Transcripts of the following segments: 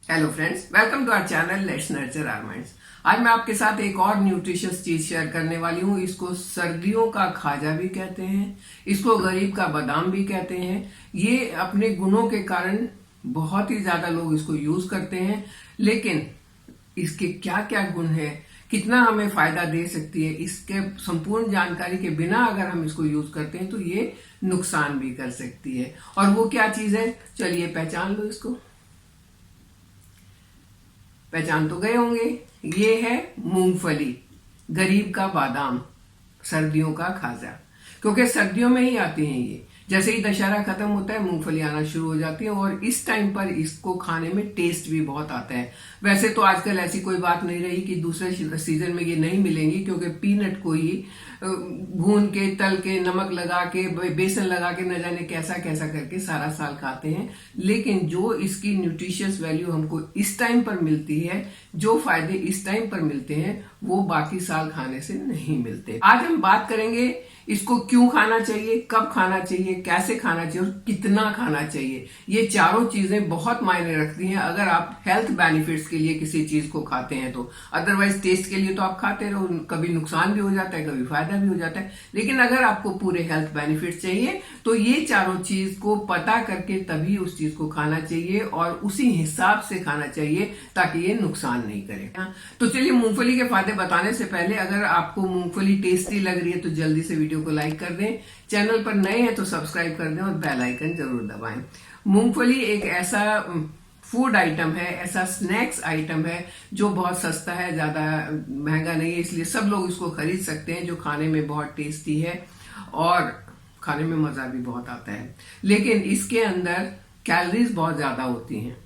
Hello friends, welcome to our channel let's nurture our minds. आज मैं आपके साथ एक और न्यूट्रिशियस चीज शेयर करने वाली हूँ। इसको सर्दियों का खाजा भी कहते हैं, इसको गरीब का बादाम भी कहते हैं। ये अपने गुणों के कारण बहुत ही ज्यादा लोग इसको यूज करते हैं, लेकिन इसके क्या क्या गुण है, कितना हमें फायदा दे सकती है, इसके संपूर्ण जानकारी के बिना अगर हम इसको यूज करते हैं तो ये नुकसान भी कर सकती है। और वो क्या चीज है, चलिए पहचान लो इसको। पहचान तो गए होंगे, ये है मूंगफली, गरीब का बादाम, सर्दियों का खाजा। क्योंकि सर्दियों में ही आती हैं ये। जैसे ही दशहरा खत्म होता है मूंगफली आना शुरू हो जाती है और इस टाइम पर इसको खाने में टेस्ट भी बहुत आता है। वैसे तो आजकल ऐसी कोई बात नहीं रही कि दूसरे सीजन में ये नहीं मिलेंगी, क्योंकि पीनट को ही भून के, तल के, नमक लगा के, बेसन लगा के, न जाने कैसा कैसा करके सारा साल खाते हैं। लेकिन जो इसकी न्यूट्रिशियस वैल्यू हमको इस टाइम पर मिलती है, जो फायदे इस टाइम पर मिलते हैं, वो बाकी साल खाने से नहीं मिलते। आज हम बात करेंगे इसको क्यों खाना चाहिए, कब खाना चाहिए, कैसे खाना चाहिए और कितना खाना चाहिए। ये चारों चीजें बहुत मायने रखती हैं अगर आप हेल्थ बेनिफिट्स के लिए किसी चीज को खाते हैं तो। अदरवाइज टेस्ट के लिए तो आप खाते रहो, कभी नुकसान भी हो जाता है, कभी फायदा भी हो जाता है। लेकिन अगर आपको पूरे हेल्थ बेनिफिट्स चाहिए तो ये चारों चीज को पता करके तभी उस चीज को खाना चाहिए और उसी हिसाब से खाना चाहिए, ताकि ये नुकसान नहीं करे। तो चलिए, मूंगफली के फायदे बताने से पहले, अगर आपको मूंगफली टेस्टी लग रही है तो जल्दी से वीडियो को लाइक कर दें, चैनल पर नए हैं तो सब्सक्राइब कर दें और बेल आइकन जरूर दबाएं। मूंगफली एक ऐसा फूड आइटम है, ऐसा स्नैक्स आइटम है जो बहुत सस्ता है, ज्यादा महंगा नहीं है, इसलिए सब लोग इसको खरीद सकते हैं, जो खाने में बहुत टेस्टी है और खाने में मजा भी बहुत आता है। लेकिन इसके अंदर कैलोरीज बहुत ज्यादा होती हैं,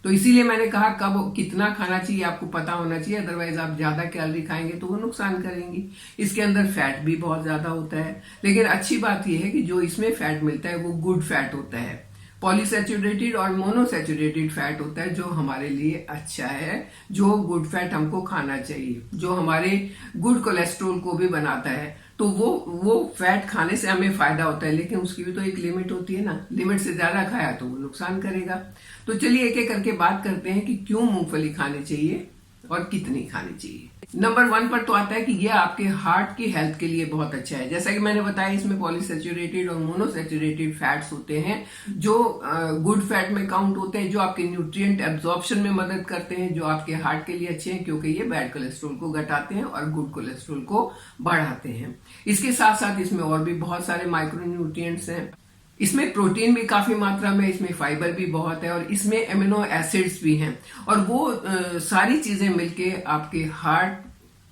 तो इसीलिए मैंने कहा कब कितना खाना चाहिए आपको पता होना चाहिए, अदरवाइज आप ज्यादा कैलोरी खाएंगे तो वो नुकसान करेंगी। इसके अंदर फैट भी बहुत ज्यादा होता है, लेकिन अच्छी बात यह है कि जो इसमें फैट मिलता है वो गुड फैट होता है। पॉलीसैचुरेटेड और मोनोसैचुरेटेड फैट होता है, जो हमारे लिए अच्छा है। जो गुड फैट हमको खाना चाहिए, जो हमारे गुड कोलेस्ट्रोल को भी बनाता है, तो वो फैट खाने से हमें फायदा होता है। लेकिन उसकी भी तो एक लिमिट होती है ना, लिमिट से ज्यादा खाया तो वो नुकसान करेगा। तो चलिए एक एक करके बात करते हैं कि क्यों मूंगफली खानी चाहिए और कितनी खानी चाहिए। नंबर 1 पर तो आता है कि ये आपके हार्ट की हेल्थ के लिए बहुत अच्छा है। जैसा कि मैंने बताया, इसमें पॉलीसैचुरेटेड और मोनोसैचुरेटेड फैट्स होते हैं, जो गुड फैट में काउंट होते हैं, जो आपके न्यूट्रिएंट एब्जॉर्प्शन में मदद करते हैं, जो आपके हार्ट के लिए अच्छे हैं, क्योंकि ये बैड कोलेस्ट्रॉल को घटाते हैं और गुड कोलेस्ट्रॉल को बढ़ाते हैं। इसके साथ साथ इसमें और भी बहुत सारे माइक्रो न्यूट्रिएंट्स हैं। इसमें प्रोटीन भी काफी मात्रा में, इसमें फाइबर भी बहुत है और इसमें एमिनो एसिड्स भी हैं। और वो सारी चीजें मिलके आपके हार्ट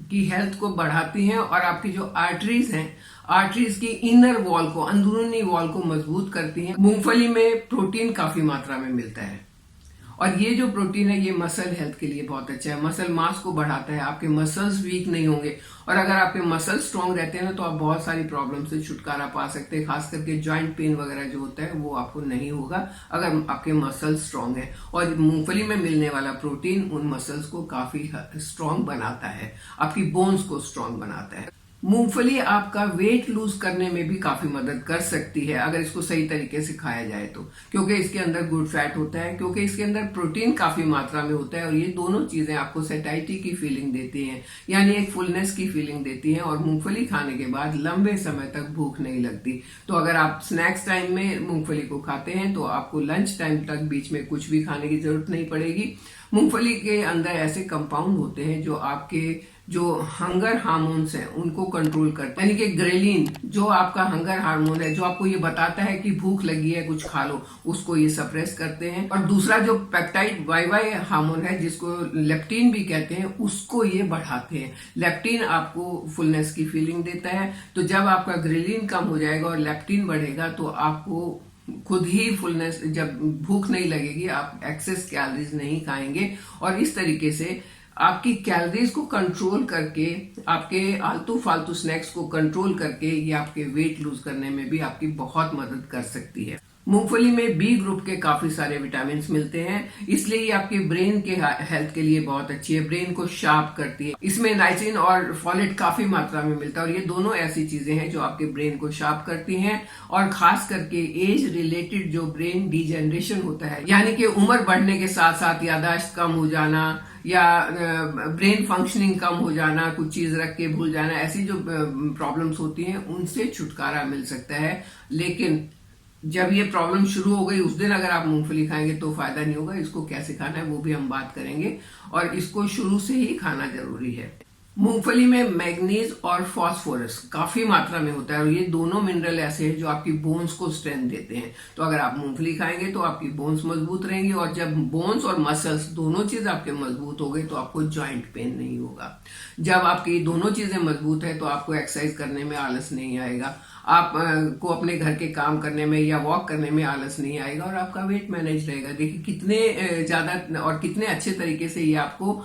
की हेल्थ को बढ़ाती हैं और आपकी जो आर्टरीज हैं, आर्टरीज की इनर वॉल को, अंदरूनी वॉल को मजबूत करती हैं। मूंगफली में प्रोटीन काफी मात्रा में मिलता है और ये जो प्रोटीन है ये मसल हेल्थ के लिए बहुत अच्छा है, मसल मास को बढ़ाता है, आपके मसल्स वीक नहीं होंगे। और अगर आपके मसल स्ट्रांग रहते हैं ना, तो आप बहुत सारी प्रॉब्लम से छुटकारा पा सकते हैं। खास करके जॉइंट पेन वगैरह जो होता है वो आपको नहीं होगा अगर आपके मसल स्ट्रांग है। और मूंगफली में मिलने वाला प्रोटीन उन मसल्स को काफी स्ट्रांग बनाता है, आपकी बोन्स को स्ट्रांग बनाता है। मूंगफली आपका वेट लूज करने में भी काफी मदद कर सकती है अगर इसको सही तरीके से खाया जाए तो, क्योंकि इसके अंदर गुड फैट होता है, क्योंकि इसके अंदर प्रोटीन काफी मात्रा में होता है और ये दोनों चीजें आपको सैटिस्फैक्शन की फीलिंग देती हैं, यानी एक फुलनेस की फीलिंग देती हैं। और मूंगफली खाने के बाद लंबे समय तक भूख नहीं लगती। तो अगर आप स्नैक्स टाइम में मूंगफली को खाते हैं तो आपको लंच टाइम तक बीच में कुछ भी खाने की जरूरत नहीं पड़ेगी। मूंगफली के अंदर ऐसे कंपाउंड होते हैं जो आपके जो हंगर हार्मोन्स हैं उनको कंट्रोल करते हैं, यानी कि ग्रेलिन जो आपका हंगर हार्मोन है, जो आपको ये बताता है कि भूख लगी है कुछ खा लो, उसको ये सप्रेस करते हैं। और दूसरा जो पेप्टाइड वाई हार्मोन है, जिसको लेप्टिन भी कहते हैं, उसको ये बढ़ाते हैं। लेप्टिन आपको फुलनेस की फीलिंग देता है, तो जब आपका ग्रेलिन कम हो जाएगा और लेप्टिन बढ़ेगा तो आपको खुद ही फुलनेस, जब भूख नहीं लगेगी, आप एक्सेस कैलोरीज नहीं खाएंगे और इस तरीके से आपकी कैलोरीज को कंट्रोल करके, आपके आलतू फालतू स्नैक्स को कंट्रोल करके, ये आपके वेट लूज करने में भी आपकी बहुत मदद कर सकती है। मूंगफली में बी ग्रुप के काफी सारे विटामिन मिलते हैं, इसलिए ये आपके ब्रेन के हेल्थ के लिए बहुत अच्छी है, ब्रेन को शार्प करती है। इसमें नाइसिन और फॉलेट काफी मात्रा में मिलता है और ये दोनों ऐसी चीजें हैं जो आपके ब्रेन को शार्प करती हैं। और खास करके एज रिलेटेड जो ब्रेन डिजेनरेशन होता है, यानी कि उम्र बढ़ने के साथ साथ याददाश्त कम हो जाना या ब्रेन फंक्शनिंग कम हो जाना, कुछ चीज रख के भूल जाना, ऐसी जो प्रॉब्लम्स होती हैं उनसे छुटकारा मिल सकता है। लेकिन जब ये प्रॉब्लम शुरू हो गई उस दिन अगर आप मूंगफली खाएंगे तो फायदा नहीं होगा। इसको कैसे खाना है वो भी हम बात करेंगे और इसको शुरू से ही खाना जरूरी है। मूंगफली में मैग्नीज और फास्फोरस काफी मात्रा में होता है और ये दोनों मिनरल ऐसे हैं जो आपकी बोन्स को स्ट्रेंथ देते हैं। तो अगर आप मूंगफली खाएंगे तो आपकी बोन्स मजबूत रहेंगी और जब बोन्स और मसल्स दोनों चीज आपके मजबूत हो गई तो आपको जॉइंट पेन नहीं होगा। जब आपकी दोनों चीजें मजबूत है तो आपको एक्सरसाइज करने में आलस नहीं आएगा, आप को अपने घर के काम करने में या वॉक करने में आलस नहीं आएगा और आपका वेट मैनेज रहेगा। देखिए कितने ज्यादा और कितने अच्छे तरीके से ये आपको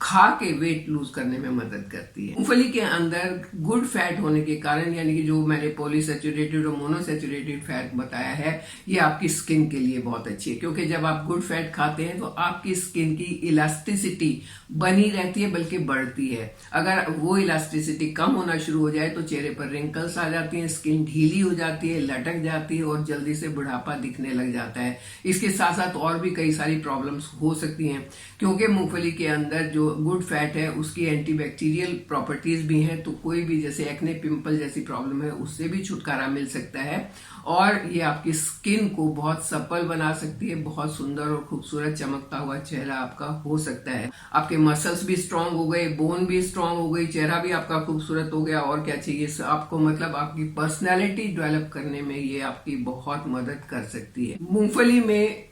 खा के वेट लूज करने में मदद करती है। मूंगफली के अंदर गुड फैट होने के कारण, यानी कि जो मैंने पॉलीसैचुरेटेड और मोनोसैचुरेटेड फैट बताया है, ये आपकी स्किन के लिए बहुत अच्छी है, क्योंकि जब आप गुड फैट खाते हैं तो आपकी स्किन की इलास्टिसिटी बनी रहती है बल्कि बढ़ती है। अगर वो इलास्टिसिटी कम होना शुरू हो जाए तो चेहरे पर रिंकल्स आ जाती हैं, स्किन ढीली हो जाती है, लटक जाती है और जल्दी से बुढ़ापा दिखने लग जाता है। इसके साथ साथ और भी कई सारी प्रॉब्लम्स हो सकती हैं, क्योंकि मूंगफली के अंदर जो गुड फैट है उसकी एंटीबैक्टीरियल प्रॉपर्टीज भी हैं, तो कोई भी जैसे एक्ने पिंपल जैसी प्रॉब्लम है उससे भी छुटकारा मिल सकता है और ये आपकी स्किन को बहुत सप्पल बना सकती है, बहुत सुंदर और खूबसूरत चमकता हुआ चेहरा आपका हो सकता है। आपके मसल्स भी स्ट्रांग हो गए, बोन भी स्ट्रांग हो गई, चेहरा भी आपका खूबसूरत हो गया और क्या चाहिए आपको, मतलब आपकी पर्सनैलिटी डेवलप करने में ये आपकी बहुत मदद कर सकती है। मूंगफली में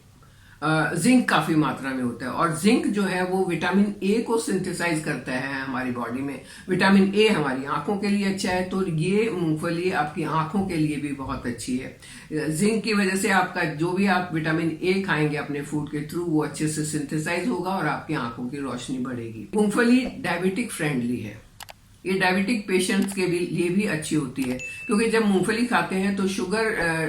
जिंक काफी मात्रा में होता है और जिंक जो है वो विटामिन ए को सिंथेसाइज करता है हमारी बॉडी में। विटामिन ए हमारी आंखों के लिए अच्छा है, तो ये मूंगफली आपकी आंखों के लिए भी बहुत अच्छी है। जिंक की वजह से आपका जो भी आप विटामिन ए खाएंगे अपने फूड के थ्रू वो अच्छे से सिंथेसाइज होगा और आपकी आंखों की रोशनी बढ़ेगी। मूंगफली डायबिटिक फ्रेंडली है, ये डायबिटिक पेशेंट्स के लिए भी अच्छी होती है, क्योंकि जब मूंगफली खाते हैं तो शुगर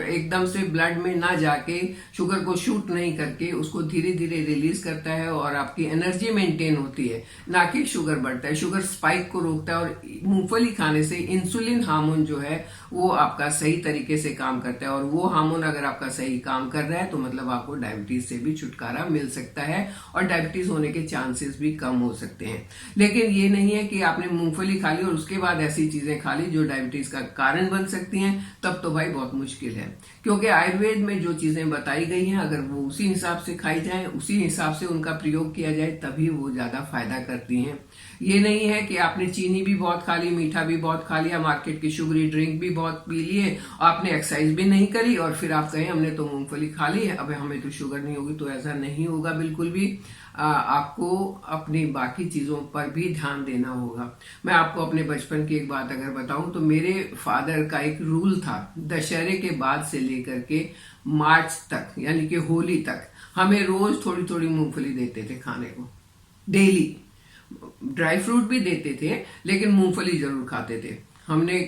एकदम से ब्लड में ना जाके शुगर को शूट नहीं करके उसको धीरे धीरे रिलीज करता है और आपकी एनर्जी मेंटेन होती है, ना कि शुगर बढ़ता है। शुगर स्पाइक को रोकता है और मूंगफली खाने से इंसुलिन हार्मोन जो है वो आपका सही तरीके से काम करता है और वो हार्मोन अगर आपका सही काम कर रहा है तो मतलब आपको डायबिटीज से भी छुटकारा मिल सकता है और डायबिटीज होने के चांसेस भी कम हो सकते हैं। लेकिन ये नहीं है कि आपने मूंगफली खा ली और उसके बाद ऐसी चीजें खा ली जो डायबिटीज का कारण बन सकती हैं, तब तो भाई बहुत मुश्किल है। क्योंकि आयुर्वेद में जो चीजें बताई गई हैं अगर वो उसी हिसाब से खाई जाए, उसी हिसाब से उनका प्रयोग किया जाए, तभी वो ज्यादा फायदा करती हैं। ये नहीं है कि आपने चीनी भी बहुत खा ली, मीठा भी बहुत खा लिया, मार्केट की शुगरी ड्रिंक भी बहुत पी लिए, आपने एक्सरसाइज भी नहीं करी और फिर आप कहें हमने तो मूंगफली खा ली है अब हमें तो शुगर नहीं होगी, तो ऐसा नहीं होगा बिल्कुल भी। आपको अपनी बाकी चीजों पर भी ध्यान देना होगा। मैं आपको अपने बचपन की एक बात अगर बताऊं तो मेरे फादर का एक रूल था, दशहरे के बाद से लेकर के मार्च तक यानी कि होली तक हमें रोज थोड़ी थोड़ी मूंगफली देते थे खाने को, डेली। ड्राई फ्रूट भी देते थे लेकिन मूंगफली जरूर खाते थे। हमने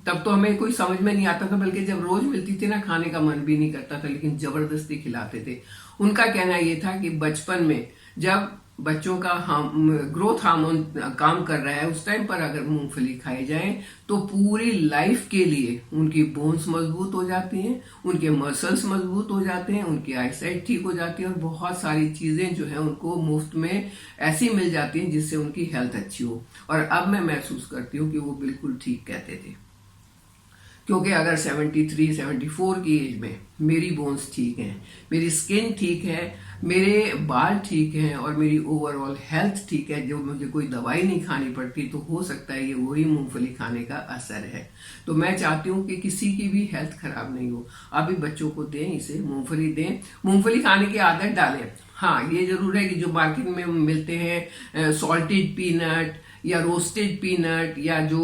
तब तो हमें कोई समझ में नहीं आता था, बल्कि जब रोज मिलती थी ना खाने का मन भी नहीं करता था, लेकिन जबरदस्ती खिलाते थे। उनका कहना यह था कि बचपन में जब बच्चों का ग्रोथ हार्मोन काम कर रहा है उस टाइम पर अगर मूंगफली खाई जाए तो पूरी लाइफ के लिए उनकी बोन्स मजबूत हो जाती हैं, उनके मसल्स मजबूत हो जाते हैं, उनकी आईसाइट ठीक हो जाती है और बहुत सारी चीजें जो है उनको मुफ्त में ऐसी मिल जाती हैं जिससे उनकी हेल्थ अच्छी हो। और अब मैं महसूस करती हूँ कि वो बिल्कुल ठीक कहते थे, क्योंकि अगर 73-74 की एज में मेरी बोन्स ठीक हैं, मेरी स्किन ठीक है, मेरे बाल ठीक हैं और मेरी ओवरऑल हेल्थ ठीक है, जो मुझे कोई दवाई नहीं खानी पड़ती, तो हो सकता है ये वही मूंगफली खाने का असर है। तो मैं चाहती हूँ कि किसी की भी हेल्थ खराब नहीं हो, अभी बच्चों को दें, इसे मूंगफली दें, मूंगफली खाने की आदत डालें। हाँ, ये जरूर है कि जो मार्केट में मिलते हैं सॉल्टेड पीनट या रोस्टेड पीनट या जो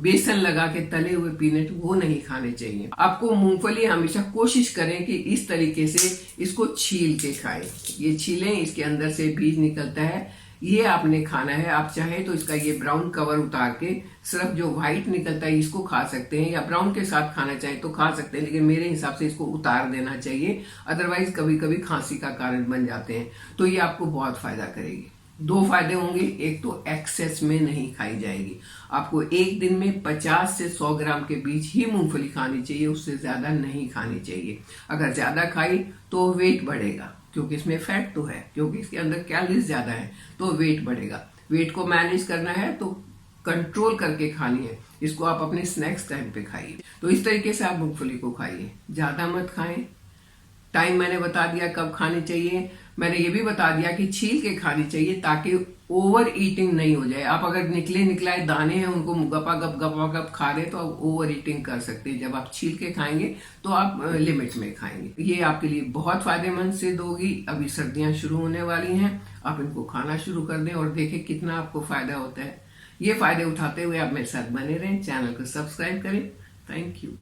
बेसन लगा के तले हुए पीनट, वो नहीं खाने चाहिए। आपको मूंगफली हमेशा कोशिश करें कि इस तरीके से इसको छील के खाएं। ये छीलें, इसके अंदर से बीज निकलता है, ये आपने खाना है। आप चाहे तो इसका ये ब्राउन कवर उतार के सिर्फ जो व्हाइट निकलता है इसको खा सकते हैं, या ब्राउन के साथ खाना चाहे तो खा सकते हैं, लेकिन मेरे हिसाब से इसको उतार देना चाहिए, अदरवाइज कभी कभी खांसी का कारण बन जाते हैं। तो ये आपको बहुत फायदा करेगी। दो फायदे होंगे, एक तो एक्सेस में नहीं खाई जाएगी। आपको एक दिन में 50 से 100 ग्राम के बीच ही मूंगफली खानी चाहिए, उससे ज्यादा नहीं खानी चाहिए। अगर ज्यादा खाई तो वेट बढ़ेगा, क्योंकि इसमें फैट तो है, क्योंकि इसके अंदर कैलोरीज ज्यादा है, तो वेट बढ़ेगा। वेट को मैनेज करना है तो कंट्रोल करके खानी है। इसको आप अपने स्नैक्स टाइम पे खाइए। तो इस तरीके से आप मूंगफली को खाइए, ज्यादा मत खाएं। टाइम मैंने बता दिया कब खानी चाहिए। मैंने ये भी बता दिया कि छील के खानी चाहिए ताकि ओवर ईटिंग नहीं हो जाए। आप अगर निकलाए दाने हैं उनको गप खा रहे तो आप ओवर ईटिंग कर सकते हैं। जब आप छील के खाएंगे तो आप लिमिट में खाएंगे। ये आपके लिए बहुत फायदेमंद सिद्ध होगी। अभी सर्दियां शुरू होने वाली हैं, आप इनको खाना शुरू कर दें और देखें कितना आपको फायदा होता है। ये फायदे उठाते हुए आप मेरे साथ बने रहें, चैनल को सब्सक्राइब करें। Thank you.